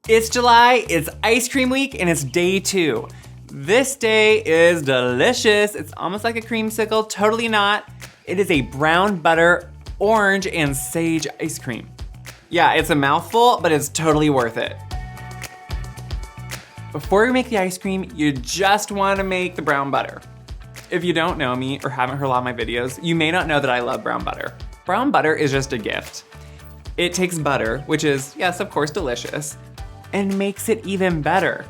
It's July, it's ice cream week, and it's day 2. This day is delicious. It's almost like a creamsicle, totally not. It is a brown butter, orange, and sage ice cream. Yeah, it's a mouthful, but it's totally worth it. Before you make the ice cream, you just want to make the brown butter. If you don't know me or haven't heard a lot of my videos, you may not know that I love brown butter. Brown butter is just a gift. It takes butter, which is, yes, of course, delicious, and makes it even better.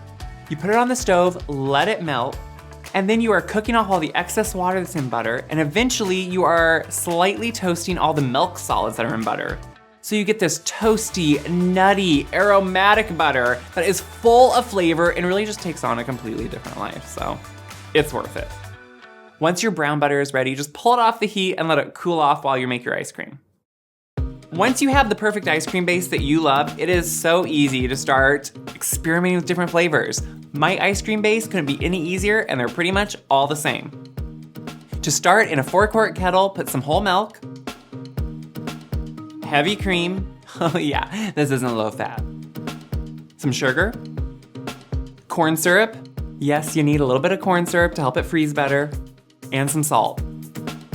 You put it on the stove, let it melt, and then you are cooking off all the excess water that's in butter, and eventually you are slightly toasting all the milk solids that are in butter. So you get this toasty, nutty, aromatic butter that is full of flavor and really just takes on a completely different life, so it's worth it. Once your brown butter is ready, just pull it off the heat and let it cool off while you make your ice cream. Once you have the perfect ice cream base that you love, it is so easy to start experimenting with different flavors. My ice cream base couldn't be any easier, and they're pretty much all the same. To start, in a 4-quart kettle, put some whole milk, heavy cream, oh yeah, this isn't low fat, some sugar, corn syrup, yes, you need a little bit of corn syrup to help it freeze better, and some salt.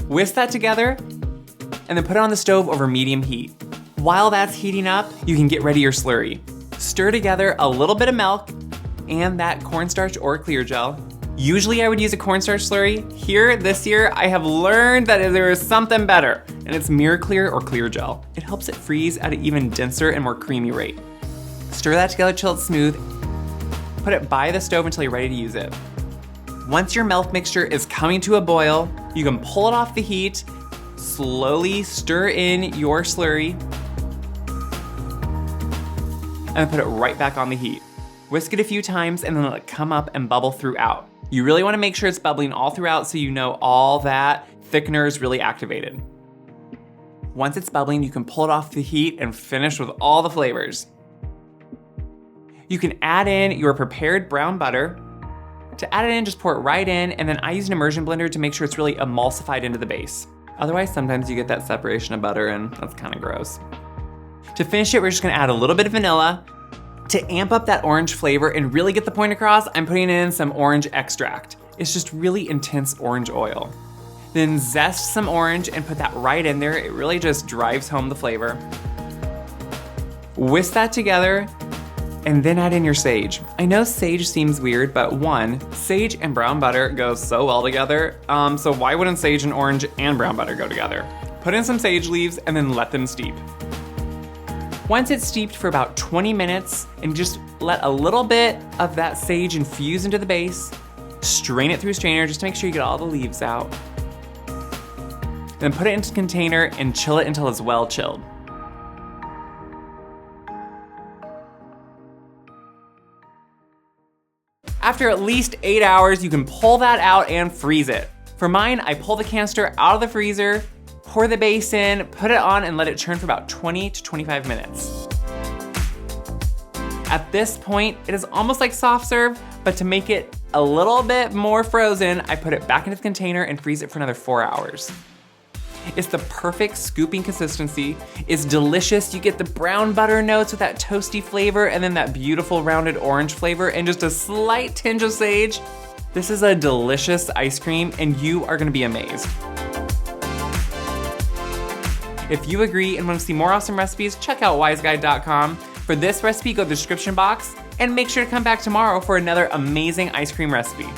Whisk that together, and then put it on the stove over medium heat. While that's heating up, you can get ready your slurry. Stir together a little bit of milk and that cornstarch or clear gel. Usually I would use a cornstarch slurry. Here, this year, I have learned that there is something better, and it's Mira-Cleer or clear gel. It helps it freeze at an even denser and more creamy rate. Stir that together till it's smooth. Put it by the stove until you're ready to use it. Once your milk mixture is coming to a boil, you can pull it off the heat, slowly stir in your slurry, and put it right back on the heat. Whisk it a few times and then let it come up and bubble throughout. You really want to make sure it's bubbling all throughout so you know all that thickener is really activated. Once it's bubbling, you can pull it off the heat and finish with all the flavors. You can add in your prepared brown butter. To add it in, just pour it right in, and then I use an immersion blender to make sure it's really emulsified into the base. Otherwise, sometimes you get that separation of butter and that's kind of gross. To finish it, we're just gonna add a little bit of vanilla. To amp up that orange flavor and really get the point across, I'm putting in some orange extract. It's just really intense orange oil. Then zest some orange and put that right in there. It really just drives home the flavor. Whisk that together and then add in your sage. I know sage seems weird, but one, sage and brown butter go so well together, so why wouldn't sage and orange and brown butter go together? Put in some sage leaves and then let them steep. Once it's steeped for about 20 minutes, and just let a little bit of that sage infuse into the base, strain it through a strainer just to make sure you get all the leaves out. Then put it into a container and chill it until it's well chilled. After at least 8 hours, you can pull that out and freeze it. For mine, I pull the canister out of the freezer, pour the base in, put it on, and let it churn for about 20 to 25 minutes. At this point, it is almost like soft serve, but to make it a little bit more frozen, I put it back into the container and freeze it for another 4 hours. It's the perfect scooping consistency. It's delicious. You get the brown butter notes with that toasty flavor and then that beautiful rounded orange flavor and just a slight tinge of sage. This is a delicious ice cream and you are gonna be amazed. If you agree and want to see more awesome recipes, check out wiseguide.com. For this recipe, go to the description box and make sure to come back tomorrow for another amazing ice cream recipe.